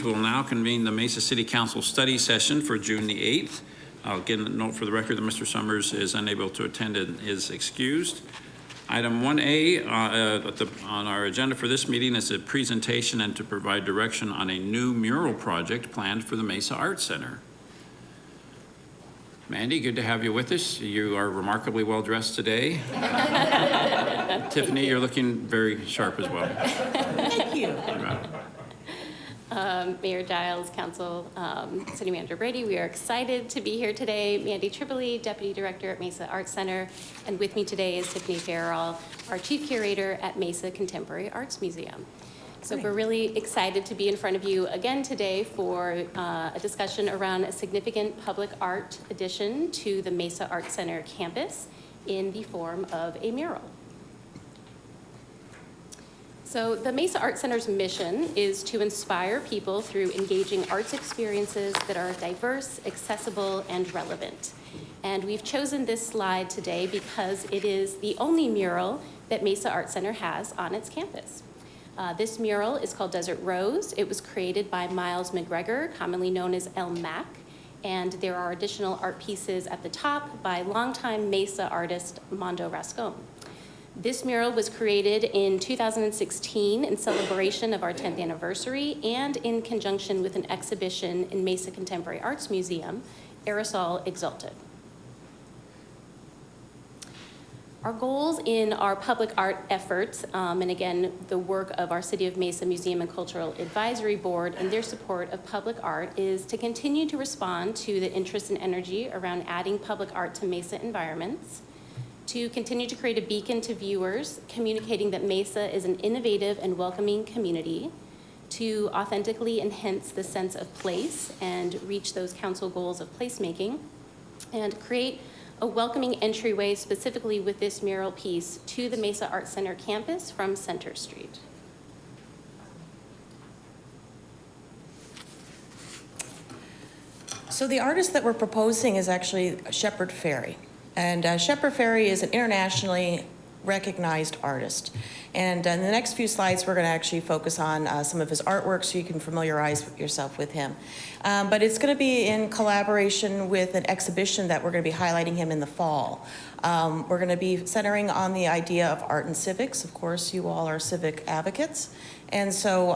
We'll now convene the Mesa City Council study session for June the 8th. I'll get a note for the record that Mr. Summers is unable to attend and is excused. Item 1A on our agenda for this meeting is a presentation and to provide direction on a new mural project planned for the Mesa Arts Center. Mandy, good to have you with us. You are remarkably well dressed today. Tiffany, you're looking very sharp as well. Thank you. Mayor Giles, Council, City Manager Brady, we are excited to be here today. Mandy Tripoli, Deputy Director at Mesa Arts Center, and with me today is Tiffany Farrell, our Chief Curator at Mesa Contemporary Arts Museum. So we're really excited to be in front of you again today for a discussion around a significant public art addition to the Mesa Arts Center campus in the form of a mural. So the Mesa Arts Center's mission is to inspire people through engaging arts experiences that are diverse, accessible, and relevant. And we've chosen this slide today because it is the only mural that Mesa Arts Center has on its campus. This mural is called Desert Rose. It was created by Miles McGregor, commonly known as El Mac, and there are additional art pieces at the top by longtime Mesa artist Mondo Rascon. This mural was created in 2016 in celebration of our 10th anniversary and in conjunction with an exhibition in Mesa Contemporary Arts Museum, Aerosol Exalted. Our goals in our public art efforts, and again, the work of our City of Mesa Museum and Cultural Advisory Board and their support of public art is to continue to respond to the interest and energy around adding public art to Mesa environments, to continue to create a beacon to viewers, communicating that Mesa is an innovative and welcoming community, to authentically enhance the sense of place and reach those council goals of placemaking, and create a welcoming entryway specifically with this mural piece to the Mesa Arts Center campus from Center Street. So the artist that we're proposing is actually Shepard Fairey. And Shepard Fairey is an internationally recognized artist. And in the next few slides, we're going to actually focus on some of his artwork so you can familiarize yourself with him. But it's going to be in collaboration with an exhibition that we're going to be highlighting him in the fall. We're going to be centering on the idea of art and civics. Of course, you all are civic advocates. And so,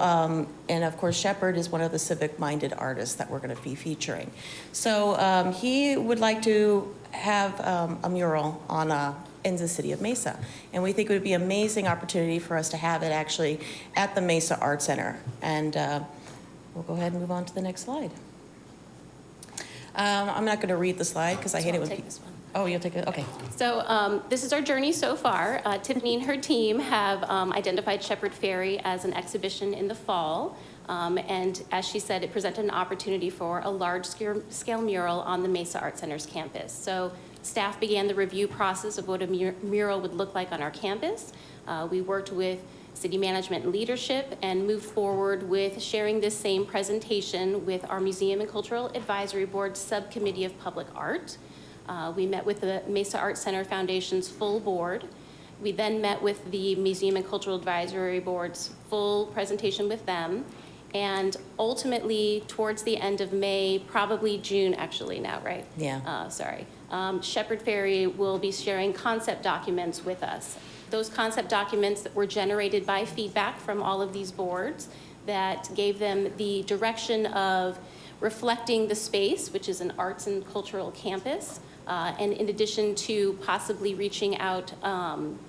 and of course, Shepard is one of the civic-minded artists that we're going to be featuring. So he would like to have a mural on in the city of Mesa. And we think it would be an amazing opportunity for us to have it actually at the Mesa Arts Center. And we'll go ahead and move on to the next slide. I'm not going to read the slide because I hate it when people... Oh, you'll take it? Okay. So this is our journey so far. Tiffany and her team have identified Shepard Fairey as an exhibition in the fall. And as she said, it presented an opportunity for a large-scale mural on the Mesa Arts Center's campus. So staff began the review process of what a mural would look like on our campus. We worked with city management and leadership and moved forward with sharing this same presentation with our Museum and Cultural Advisory Board Subcommittee of Public Art. We met with the Mesa Arts Center Foundation's full board. We then met with the Museum and Cultural Advisory Board's full presentation with them. And ultimately, towards the end of May, probably June actually now, right? Yeah. Shepard Fairey will be sharing concept documents with us. Those concept documents that were generated by feedback from all of these boards that gave them the direction of reflecting the space, which is an arts and cultural campus, and in addition to possibly reaching out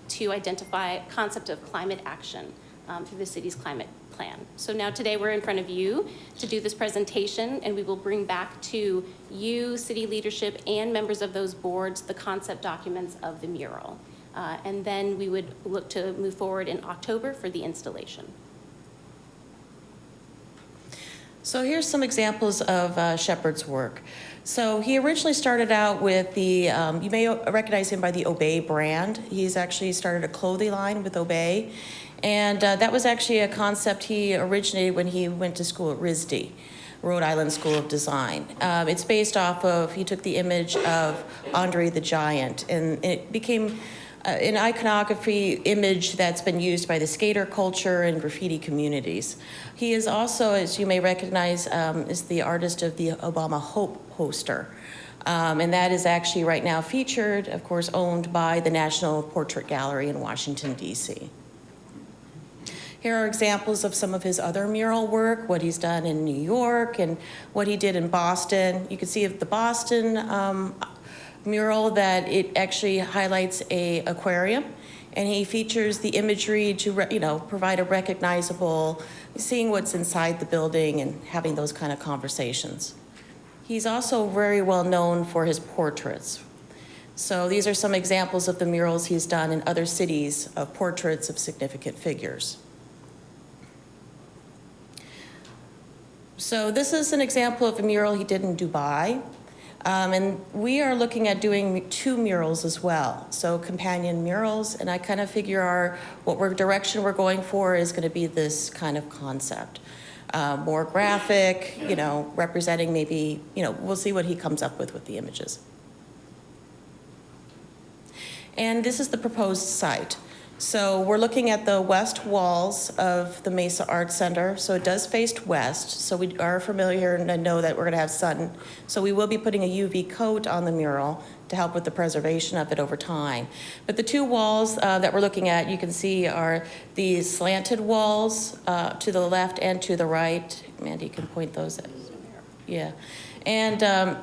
to identify a concept of climate action through the city's climate plan. So now today we're in front of you to do this presentation, and we will bring back to you, city leadership, and members of those boards the concept documents of the mural. And then we would look to move forward in October for the installation. So here's some examples of Shepard's work. So he originally started out with the, you may recognize him by the Obey brand. He's actually started a clothing line with Obey. And that was actually a concept he originated when he went to school at RISD, Rhode Island School of Design. It's based off of, he took the image of Andre the Giant, and it became an iconography image that's been used by the skater culture and graffiti communities. He is also, as you may recognize, is the artist of the Obama Hope poster. And that is actually right now featured, of course, owned by the National Portrait Gallery in Washington, D.C. Here are examples of some of his other mural work, what he's done in New York and what he did in Boston. You can see the Boston mural that it actually highlights a aquarium, and he features the imagery to provide a recognizable, seeing what's inside the building and having those kind of conversations. He's also very well known for his portraits. So these are some examples of the murals he's done in other cities of portraits of significant figures. So this is an example of a mural he did in Dubai. And we are looking at doing 2 murals as well, so companion murals, and I kind of figure direction we're going for is going to be this kind of concept. More graphic, representing maybe, we'll see what he comes up with the images. And this is the proposed site. So we're looking at the west walls of the Mesa Arts Center. So it does face west. So we are familiar and know that we're going to have sun. So we will be putting a UV coat on the mural to help with the preservation of it over time. But the 2 walls that we're looking at, you can see, are these slanted walls to the left and to the right. Mandy, you can point those at. Yeah. And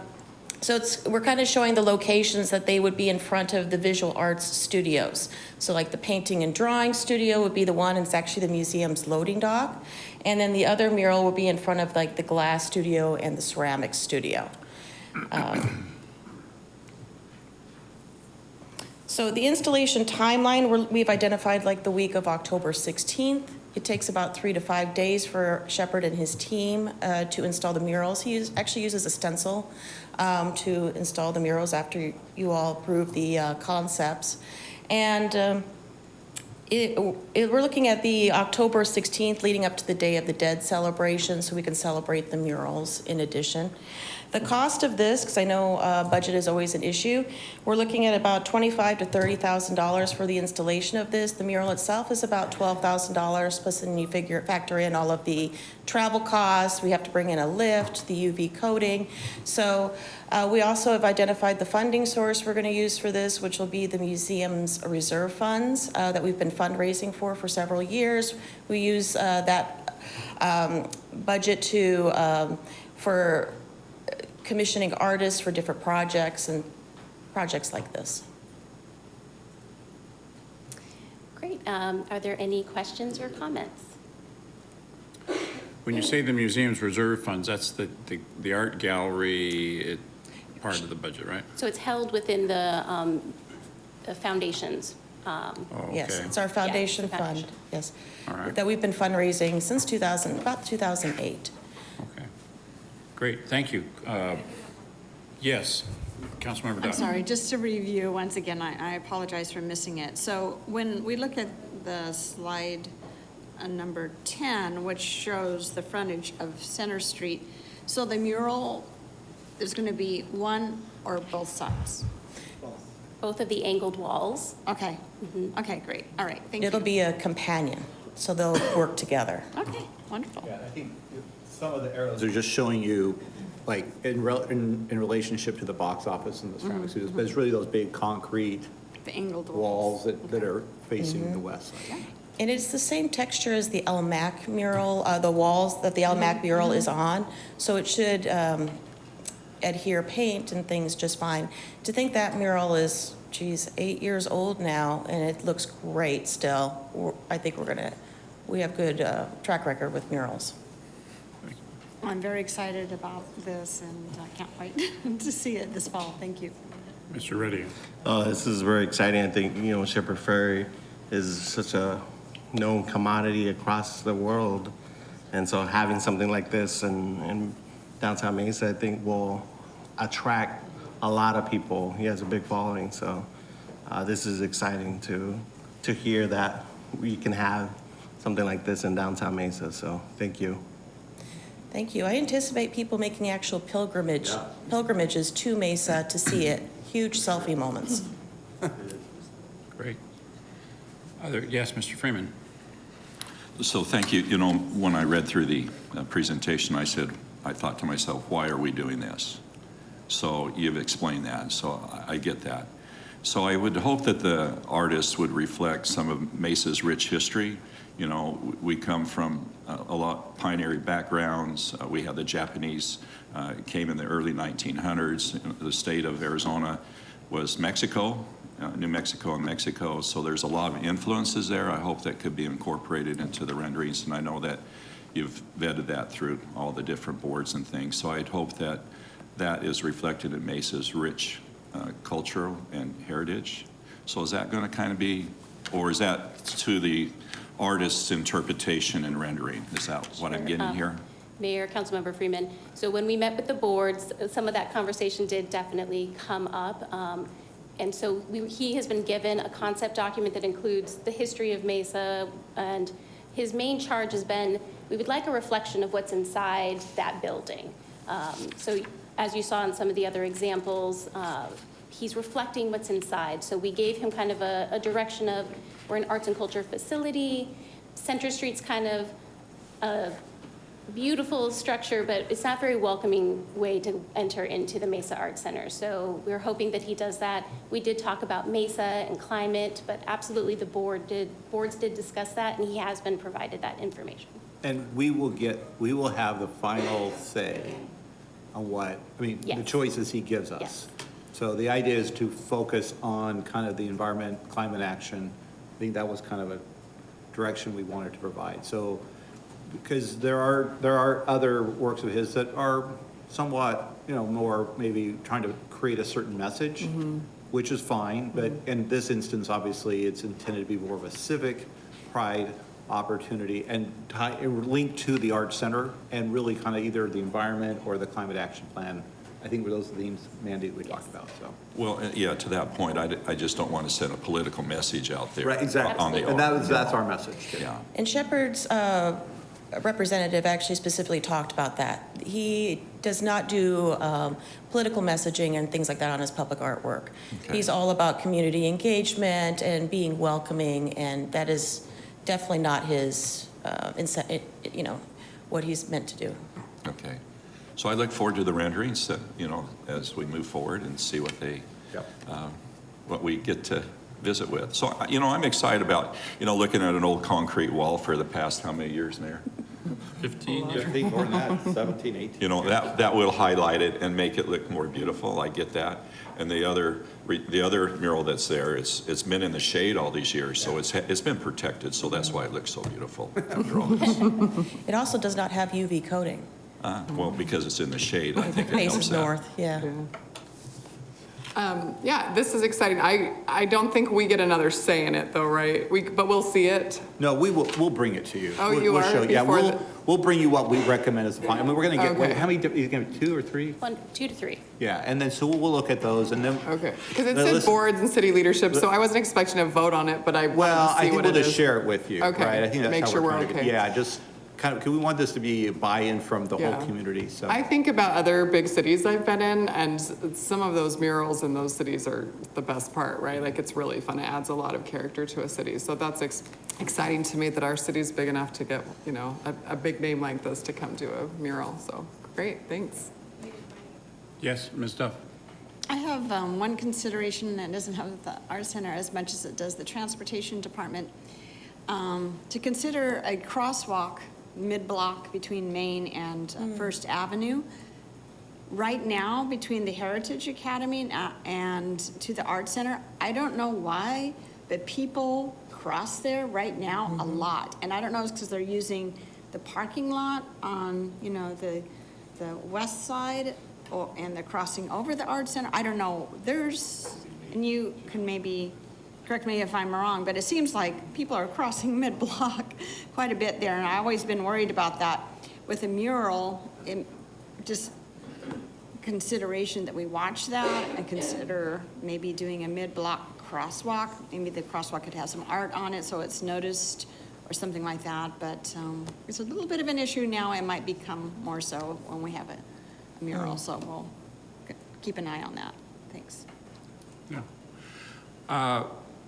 so we're kind of showing the locations that they would be in front of the visual arts studios. So like the painting and drawing studio would be the one, and it's actually the museum's loading dock. And then the other mural will be in front of like the glass studio and the ceramics studio. So the installation timeline, we've identified like the week of October 16th. It takes about 3 to 5 days for Shepard and his team to install the murals. He actually uses a stencil to install the murals after you all approve the concepts. And we're looking at the October 16th leading up to the Day of the Dead celebration, so we can celebrate the murals in addition. The cost of this, because I know budget is always an issue, we're looking at about $25,000 to $30,000 for the installation of this. The mural itself is about $12,000, plus then you factor in all of the travel costs. We have to bring in a lift, the UV coating. So we also have identified the funding source we're going to use for this, which will be the museum's reserve funds that we've been fundraising for several years. We use that budget for commissioning artists for different projects and projects like this. Great. Are there any questions or comments? When you say the museum's reserve funds, that's the art gallery part of the budget, right? So it's held within the foundation's. Oh, okay. Yes, it's our foundation Yeah, it's the fund, foundation. yes, All right. that we've been fundraising since about 2008. Okay. Great, thank you. Yes, Councilmember Dutton. I'm sorry, just to review, once again, I apologize for missing it. So when we look at the slide number 10, which shows the frontage of Center Street, so the mural is going to be one or both sides? Both of the angled walls. Okay, okay, great, all right, thank you. It'll be a companion, so they'll work together. Okay, wonderful. Yeah, I think some of the arrows are just showing you, like, in relationship to the box office and the ceramic studios, but it's really those big concrete The angled walls that are facing the west side. And it's the same texture as the LMAC mural, the walls that the LMAC mural is on, so it should adhere paint and things just fine. To think that mural is, 8 years old now, and it looks great still. I think we have good track record with murals. I'm very excited about this, and I can't wait to see it this fall. Thank you. Mr. Reddy. This is very exciting. I think, Shepard Fairey is such a known commodity across the world. And so having something like this in downtown Mesa, I think will attract a lot of people. He has a big following. So this is exciting to hear that we can have something like this in downtown Mesa. So thank you. Thank you. I anticipate people making actual pilgrimages to Mesa to see it. Huge selfie moments. Great. Yes, Mr. Freeman. So thank you. You know, when I read through the presentation, I thought to myself, why are we doing this? So you've explained that, so I get that. So I would hope that the artists would reflect some of Mesa's rich history. You know, we come from a lot pioneering backgrounds. We had the Japanese came in the early 1900s. The state of Arizona was Mexico, New Mexico and Mexico. So there's a lot of influences there. I hope that could be incorporated into the renderings. And I know that you've vetted that through all the different boards and things. So I'd hope that that is reflected in Mesa's rich cultural and heritage. So is that going to kind of be, or is that to the artist's interpretation and rendering? Is that what I'm getting here? Mayor, Councilmember Freeman. So when we met with the boards, some of that conversation did definitely come up. And so he has been given a concept document that includes the history of Mesa, and his main charge has been, we would like a reflection of what's inside that building. So as you saw in some of the other examples, he's reflecting what's inside. So we gave him kind of a direction of, we're an arts and culture facility. Center Street's kind of a beautiful structure, but it's not a very welcoming way to enter into the Mesa Arts Center. So we're hoping that he does that. We did talk about Mesa and climate, but absolutely the boards did discuss that, and he has been provided that information. And we will have the final say on what, I mean, the Yes. choices he gives us. Yes. So the idea is to focus on kind of the environment, climate action. I think that was kind of a direction we wanted to provide. So, because there are other works of his that are somewhat, you know, more maybe trying to create a certain message, which is fine. But in this instance, obviously, it's intended to be more of a civic pride opportunity and linked to the Arts Center and really kind of either the environment or the climate action plan. I think were those the themes, Mandy, we talked about, so. Well, yeah, to that point, I just don't want to send a political message out there. Right, exactly. On the And that's our message, too. Yeah. And Shepherd's representative actually specifically talked about that. He does not do political messaging and things like that on his public artwork. Okay. He's all about community engagement and being welcoming, and that is definitely not his, you know, what he's meant to do. Okay. So I look forward to the renderings that, you know, as we move forward and see what what we get to visit with. So, you know, I'm excited about, you know, looking at an old concrete wall for the past how many years, Mayor? 15 years. 15, more than that, 17, 18. You know, that will highlight it and make it look more beautiful. I get that. And the other mural that's there, it's been in the shade all these years, so it's been protected. So that's why it looks so beautiful after all this. It also does not have UV coating. Well, because it's in the shade, I think it helps Faces that. north, yeah. Yeah, this is exciting. I don't think we get another say in it though, right? But we'll see it. No, we'll bring it to you. Oh, We'll- you we'll are? show- Yeah, Before we'll bring you what we recommend as the final. I mean, we're gonna get, Okay. how many, you gonna have 2 or 3? 2 to 3. Yeah, and then, so we'll look at those and then. Okay, because it Now, said listen. boards and city leadership, so I wasn't expecting a vote on it, but I Well, wanted to I see think what we'll it just is. share it with you, right? Okay, I think that's make how sure we're trying to- okay. Yeah, just kind of, because we want this to be a buy-in from the whole Yeah. community, so. I think about other big cities I've been in, and some of those murals in those cities are the best part, right? Like, it's really fun. It adds a lot of character to a city. So that's exciting to me that our city's big enough to get, you know, a big name like this to come do a mural. So, great, thanks. Yes, Ms. Duff. I have one consideration that doesn't have the Art Center as much as it does the Transportation Department. To consider a crosswalk mid-block between Main and First Avenue. Right now, between the Heritage Academy and to the Art Center, I don't know why, but people cross there right now a lot. And I don't know if it's because they're using the parking lot on, you know, the west side and they're crossing over the Art Center. I don't know. And you can maybe correct me if I'm wrong, but it seems like people are crossing mid-block quite a bit there, and I've always been worried about that. With a mural, just consideration that we watch that and consider maybe doing a mid-block crosswalk. Maybe the crosswalk could have some art on it so it's noticed or something like that, but it's a little bit of an issue now. It might become more so when we have a mural, so we'll keep an eye on that. Thanks. Yeah.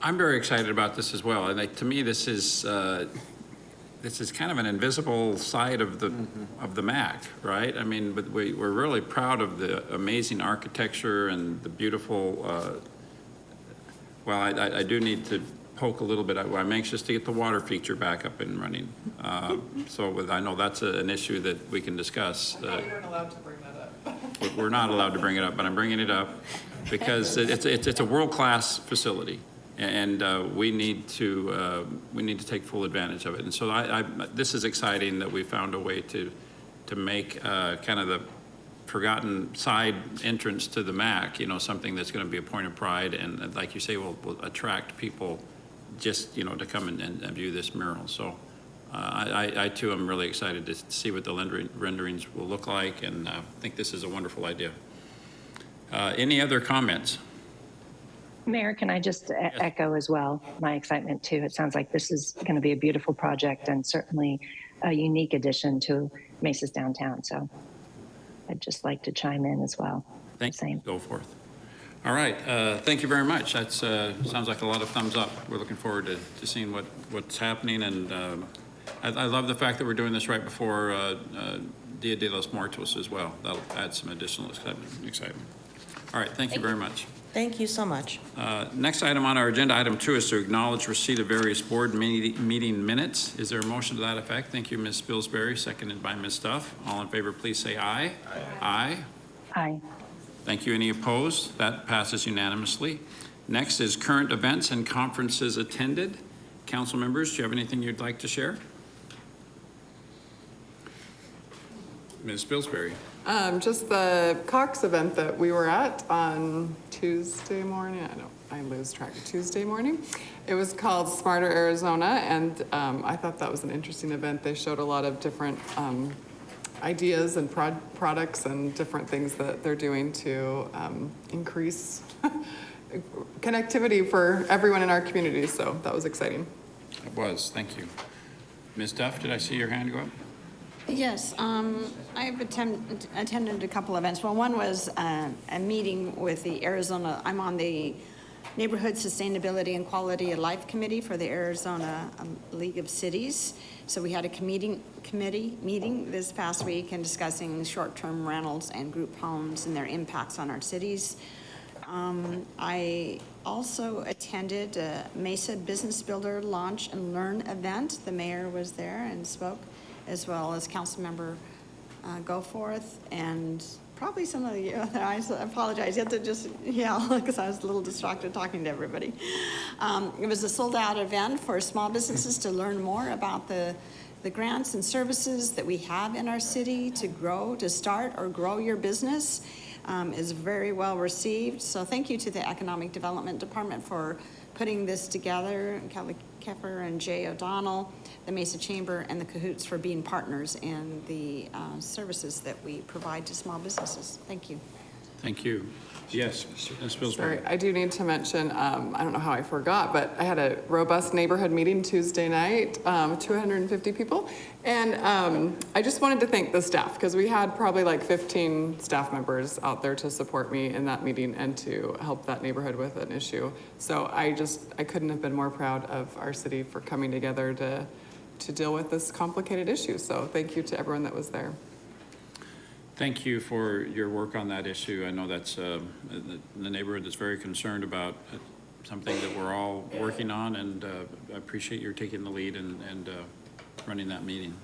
I'm very excited about this as well. And to me, this is kind of an invisible side of the MAC, right? I mean, but we're really proud of the amazing architecture and the beautiful, well, I do need to poke a little bit. I'm anxious to get the water feature back up and running. I know that's an issue that we can discuss. We aren't allowed to bring that up. We're not allowed to bring it up, but I'm bringing it up because it's a world-class facility, and we need to take full advantage of it. And so this is exciting that we found a way to make kind of the forgotten side entrance to the MAC, something that's going to be a point of pride, and like you say, will attract people just to come and view this mural. So I too am really excited to see what the renderings will look like, and I think this is a wonderful idea. Any other comments? Mayor, can I just echo as well my excitement too? It sounds like this is going to be a beautiful project and certainly a unique addition to Mesa's downtown. So I'd just like to chime in as well. Thank you. Same. Go forth. All right. Thank you very much. That sounds like a lot of thumbs up. We're looking forward to seeing what's happening, and I love the fact that we're doing this right before Dia de los Muertos as well. That'll add some additional excitement. All right. Thank you very much. Thank you so much. Next item on our agenda, item 2, is to acknowledge receipt of various board meeting minutes. Is there a motion to that effect? Thank you, Ms. Spilsbury, seconded by Ms. Duff. All in favor, please say aye. Aye. Aye. Aye. Thank you. Any opposed? That passes unanimously. Next is current events and conferences attended. Council members, do you have anything you'd like to share? Ms. Spilsbury. Just the Cox event that we were at on Tuesday morning. I lose track of Tuesday morning. It was called Smarter Arizona, and I thought that was an interesting event. They showed a lot of different ideas and products and different things that they're doing to increase connectivity for everyone in our community. So that was exciting. It was. Thank you. Ms. Duff, did I see your hand go up? Yes, I've attended a couple events. Well, one was a meeting with the Arizona, I'm on the Neighborhood Sustainability and Quality of Life Committee for the Arizona League of Cities. So we had a committee meeting this past week and discussing short-term rentals and group homes and their impacts on our cities. I also attended a Mesa Business Builder Launch and Learn event. The mayor was there and spoke, as well as Councilmember Goforth, and probably some of you. I apologize, you have to just yell because I was a little distracted talking to everybody. It was a sold-out event for small businesses to learn more about the grants and services that we have in our city to grow, to start or grow your business. Is very well received. So thank you to the Economic Development Department for putting this together, Kelly Keffer and Jay O'Donnell, the Mesa Chamber, and the Cahoots for being partners in the services that we provide to small businesses. Thank you. Thank you. Yes, Ms. Spilsbury. Sorry, I do need to mention, I don't know how I forgot, but I had a robust neighborhood meeting Tuesday night, 250 people. And I just wanted to thank the staff, because we had probably like 15 staff members out there to support me in that meeting and to help that neighborhood with an issue. So I couldn't have been more proud of our city for coming together to deal with this complicated issue. So thank you to everyone that was there. Thank you for your work on that issue. I know that's the neighborhood is very concerned about something that we're all working on, and I appreciate your taking the lead and running that meeting.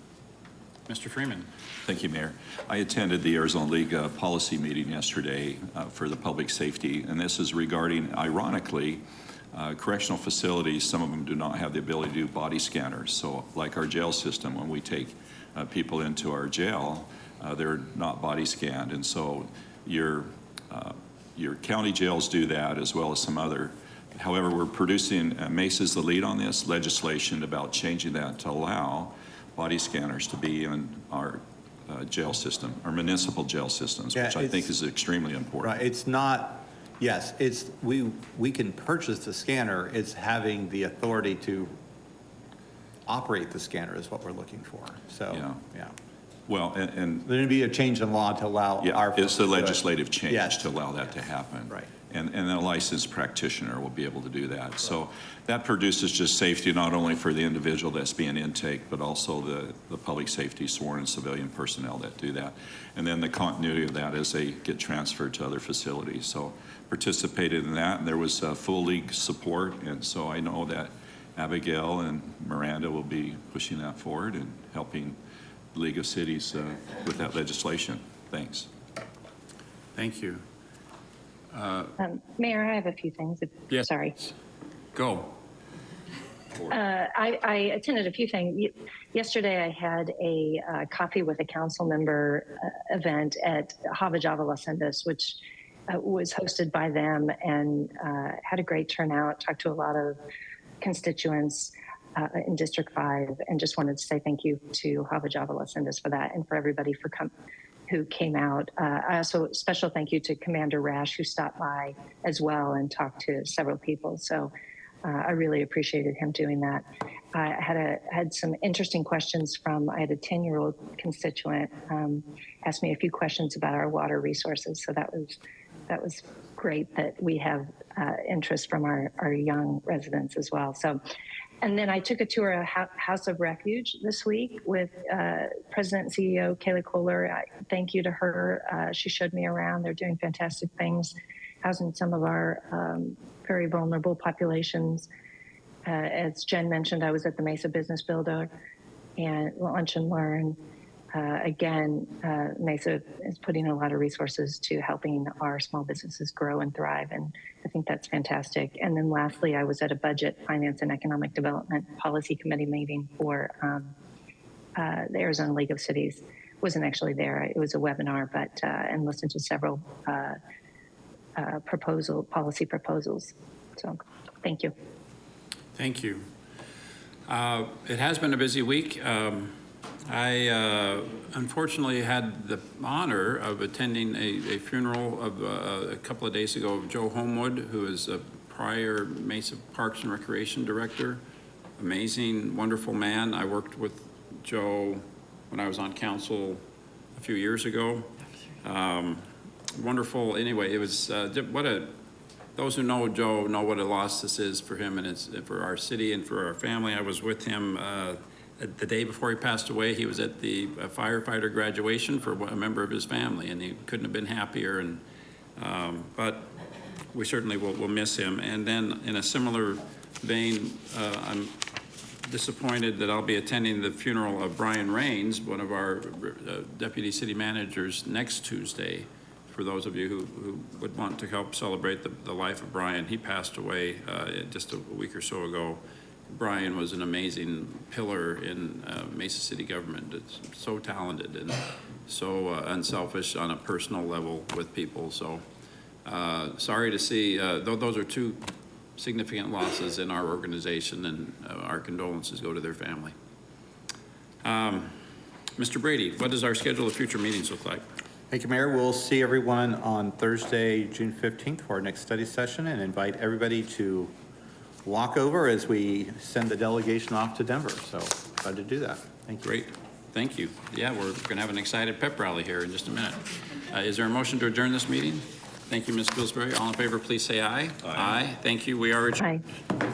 Mr. Freeman. Thank you, Mayor. I attended the Arizona League policy meeting yesterday for the public safety, and this is regarding, ironically, correctional facilities. Some of them do not have the ability to do body scanners. So like our jail system, when we take people into our jail, they're not body scanned. And so your county jails do that, as well as some other. However, we're producing, Mesa's the lead on this legislation about changing that to allow body scanners to be in our jail system, our municipal jail systems, which I think is extremely important. Right, it's not, yes, it's, we can purchase the scanner, it's having the authority to operate the scanner is what we're looking for, so, yeah. Well, and There'd be a change in law to allow our. yeah, it's the legislative change Yes. to allow that to happen. Right. And then a licensed practitioner will be able to do that. So that produces just safety not only for the individual that's being intake, but also the public safety sworn and civilian personnel that do that. And then the continuity of that as they get transferred to other facilities. So participated in that, and there was full league support. And so I know that Abigail and Miranda will be pushing that forward and helping the League of Cities with that legislation. Thanks. Thank you. Mayor, I have a few things. Yes. Sorry. Go. I attended a few things. Yesterday, I had a coffee with a council member event at Hava Java Las Sendas, which was hosted by them, and had a great turnout. Talked to a lot of constituents in District 5, and just wanted to say thank you to Hava Java Las Sendas for that, and for everybody who came out. I also, special thank you to Commander Rash, who stopped by as well and talked to several people. So I really appreciated him doing that. I had some interesting questions I had a 10-year-old constituent ask me a few questions about our water resources. So that was great that we have interest from our young residents as well. So. And then I took a tour of House of Refuge this week with President and CEO Kayla Kohler. Thank you to her. She showed me around. They're doing fantastic things, housing some of our very vulnerable populations. As Jen mentioned, I was at the Mesa Business Builder and Lunch and Learn. Again, Mesa is putting a lot of resources to helping our small businesses grow and thrive, and I think that's fantastic. And then lastly, I was at a Budget, Finance, and Economic Development Policy Committee meeting for the Arizona League of Cities. Wasn't actually there; it was a webinar, but and listened to several policy proposals. So, thank you. Thank you. It has been a busy week. I unfortunately had the honor of attending a funeral of a couple of days ago of Joe Homewood, who is a prior Mesa Parks and Recreation Director. Amazing, wonderful man. I worked with Joe when I was on council a few years ago. Wonderful. Anyway, it was those who know Joe know what a loss this is for him and for our city and for our family. I was with him the day before he passed away. He was at the firefighter graduation for a member of his family, and he couldn't have been happier. And but we certainly will miss him. And then in a similar vein, I'm disappointed that I'll be attending the funeral of Brian Rains, one of our deputy city managers, next Tuesday. For those of you who would want to help celebrate the life of Brian, he passed away just a week or so ago. Brian was an amazing pillar in Mesa City government. It's so talented and so unselfish on a personal level with people. So sorry to see, those are two significant losses in our organization, and our condolences go to their family. Mr. Brady, what does our schedule of future meetings look like? Thank you, Mayor. We'll see everyone on Thursday, June 15th for our next study session, and invite everybody to walk over as we send the delegation off to Denver. So glad to do that. Thank you. Great. Thank you. Yeah, we're going to have an excited pep rally here in just a minute. Is there a motion to adjourn this meeting? Thank you, Ms. Pillsbury. All in favor, please say aye. Aye. Thank you. We are adjourned. Aye.